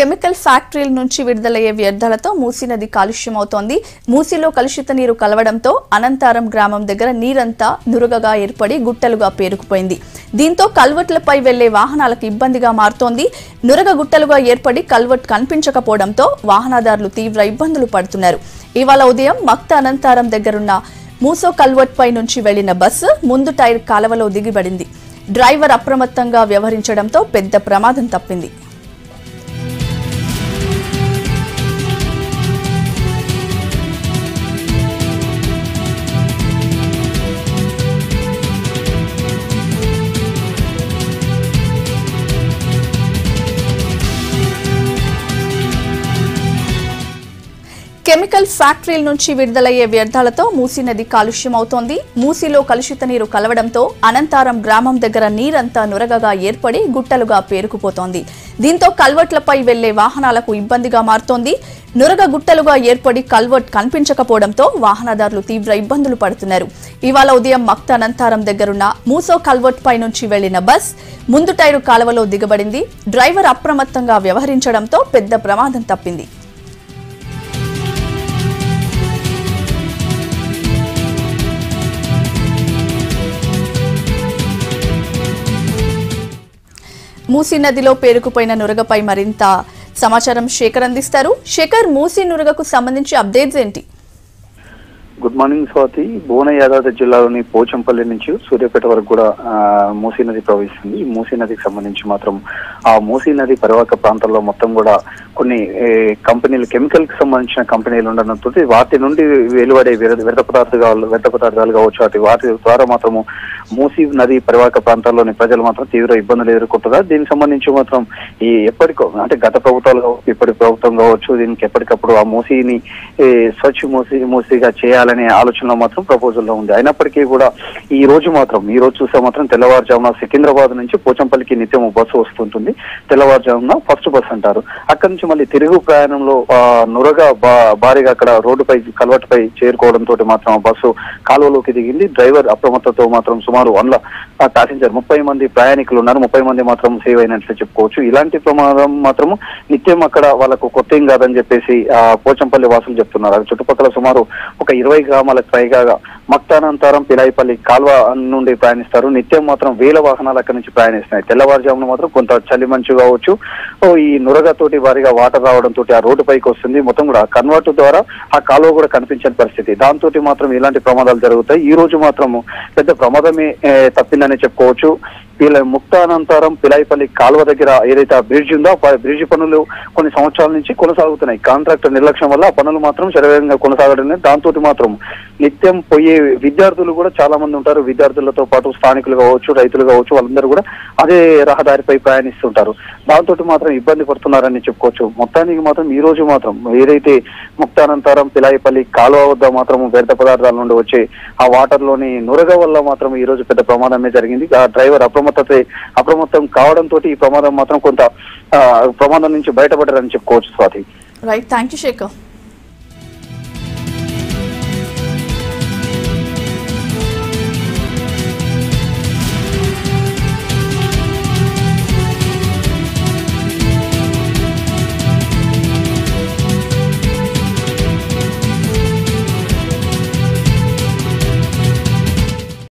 Chemical ఫ్యాక్టరీల నుంచి విడుదలయ్యే వ్యర్థాలతో మూసీ నది కాలుష్యమవుతోంది. మూసీలో కలుషిత నీరు కలవడంతో అనంతారం గ్రామం దగ్గర నీరంతా నురగగా ఏర్పడి గుట్టలుగా పేరుకుపోయింది. దీంతో కల్వర్ట్లపై వెళ్లే వాహనాలకు ఇబ్బందిగా మారుతోంది. నురగ గుట్టలుగా ఏర్పడి కల్వర్ట్ కనిపించకపోవడంతో వాహనదారులు తీవ్ర ఇబ్బందులు పడుతున్నారు. ఇవాళ ఉదయం మక్త అనంతారం దగ్గరున్న మూసో కల్వర్ట్ పై నుంచి వెళ్లిన బస్సు ముందు టైర్ కాలవలో దిగిబడింది. డ్రైవర్ అప్రమత్తంగా వ్యవహరించడంతో పెద్ద ప్రమాదం తప్పింది. కెమికల్ ఫ్యాక్టరీల నుంచి విడుదలయ్యే వ్యర్థాలతో మూసీ నది కాలుష్యమవుతోంది. మూసీలో కలుషిత నీరు కలవడంతో అనంతారం గ్రామం దగ్గర నీరంతా నురగగా ఏర్పడి గుట్టలుగా పేరుకుపోతోంది. దీంతో కల్వర్ట్లపై వెళ్లే వాహనాలకు ఇబ్బందిగా మారుతోంది. నురగ గుట్టలుగా ఏర్పడి కల్వర్ట్ కనిపించకపోవడంతో వాహనదారులు తీవ్ర ఇబ్బందులు పడుతున్నారు. ఇవాళ ఉదయం మక్త అనంతారం దగ్గరున్న మూసో కల్వర్ట్ పై నుంచి వెళ్లిన బస్ ముందు టైరు కాలవలో దిగబడింది. డ్రైవర్ అప్రమత్తంగా వ్యవహరించడంతో పెద్ద ప్రమాదం తప్పింది. మూసీ నదిలో పేరుకుపోయిన నురగపై మరింత సమాచారం శేఖర్ అందిస్తారు. శేఖర్, మూసీ నురగకు సంబంధించి అప్డేట్స్ ఏంటి? Good morning Swathi. భువన యాదాద్రి జిల్లాలోని పోచంపల్లి నుంచి సూర్యాపేట వరకు కూడా మూసీ నది ప్రవహిస్తుంది. ఈ మూసీ నదికి సంబంధించి మాత్రం ఆ మూసీ నది పరివాహక ప్రాంతాల్లో మొత్తం కూడా కొన్ని కంపెనీలు, కెమికల్ కి సంబంధించిన కంపెనీలు ఉండడంతో వాటి నుండి వెలువడే వ్యర్థ పదార్థాలు కావచ్చు, వాటి ద్వారా మాత్రము మూసీ నది పరివాహక ప్రాంతాల్లోని ప్రజలు మాత్రం తీవ్ర ఇబ్బందులు ఎదుర్కొంటున్నారు. దీనికి సంబంధించి మాత్రం ఈ ఎప్పటికో అంటే గత ప్రభుత్వాలు కావచ్చు, ఇప్పటి ప్రభుత్వం కావచ్చు, దీనికి ఎప్పటికప్పుడు ఆ మూసీని స్వచ్ఛ మూసీగా చేయాలనే ఆలోచనలో మాత్రం ప్రపోజల్లో ఉంది. అయినప్పటికీ కూడా ఈ రోజు చూస్తే మాత్రం తెల్లవారుజామున సికింద్రాబాద్ నుంచి పోచంపల్లికి నిత్యం బస్సు వస్తుంటుంది. తెల్లవారుజామున ఫస్ట్ బస్ అంటారు. అక్కడి నుంచి మళ్ళీ తిరుగు ప్రయాణంలో నురగా భారీగా అక్కడ రోడ్డుపై కల్వర్ట్ పై చేరుకోవడంతో మాత్రం బస్సు కాలువలోకి దిగింది. డ్రైవర్ అప్రమత్తతో మాత్రం సుమారు 100 ప్యాసింజర్ 30 మంది ప్రయాణికులు ఉన్నారు. 30 మంది మాత్రం సేవ్ అయినట్లు చెప్పుకోవచ్చు. ఇలాంటి ప్రమాదం మాత్రము నిత్యం అక్కడ వాళ్ళకు కొత్త ఏం కాదని చెప్పేసి పోచంపల్లి వాసులు చెప్తున్నారు. చుట్టుపక్కల సుమారు ఒక 20 గ్రామాలకు పైగా మక్తానంతరం పిలాయిపల్లి కాల్వ నుండి ప్రయాణిస్తారు. నిత్యం మాత్రం వేల వాహనాలు అక్కడి నుంచి ప్రయాణిస్తున్నాయి. తెల్లవారుజామున మాత్రం కొంత చలి మంచు కావచ్చు, ఈ నురగతోటి వారిగా వాటర్ రావడంతో ఆ రోడ్డు పైకి వస్తుంది. మొత్తం కూడా కన్వర్ట్ ద్వారా ఆ కాలువ కూడా కనిపించని పరిస్థితి. దాంతో మాత్రం ఇలాంటి ప్రమాదాలు జరుగుతాయి. ఈ రోజు మాత్రం పెద్ద ప్రమాదమే తప్పిందని చెప్పుకోవచ్చు. ముక్తానంతరం పిలాయిపల్లి కాలువ దగ్గర ఏదైతే బ్రిడ్జ్ ఉందో ఆ బ్రిడ్జ్ పనులు కొన్ని సంవత్సరాల నుంచి కొనసాగుతున్నాయి. కాంట్రాక్టర్ నిర్లక్ష్యం వల్ల ఆ పనులు మాత్రం శరవేగంగా కొనసాగడం. దాంతో మాత్రం నిత్యం పోయే విద్యార్థులు కూడా చాలా మంది ఉంటారు. విద్యార్థులతో పాటు స్థానికులు కావచ్చు, రైతులు కావచ్చు, వాళ్ళందరూ కూడా అదే రహదారిపై ప్రయాణిస్తుంటారు. దాంతో మాత్రం ఇబ్బంది పడుతున్నారని చెప్పుకోవచ్చు. మొత్తానికి మాత్రం ఈ రోజు మాత్రం ఏదైతే ముక్తానంతరం పిలాయిపల్లి కాలువ వద్ద మాత్రం వ్యర్థ పదార్థాల నుండి వచ్చే ఆ వాటర్ లోని నురగ వల్ల మాత్రం ఈ రోజు పెద్ద ప్రమాదమే జరిగింది. ఆ డ్రైవర్ అప్రమత్తం కావడంతో ఈ ప్రమాదం మాత్రం కొంత ప్రమాదం నుంచి బయటపడ్డారని చెప్పుకోవచ్చు Swathi. Right, thank you Shekhar.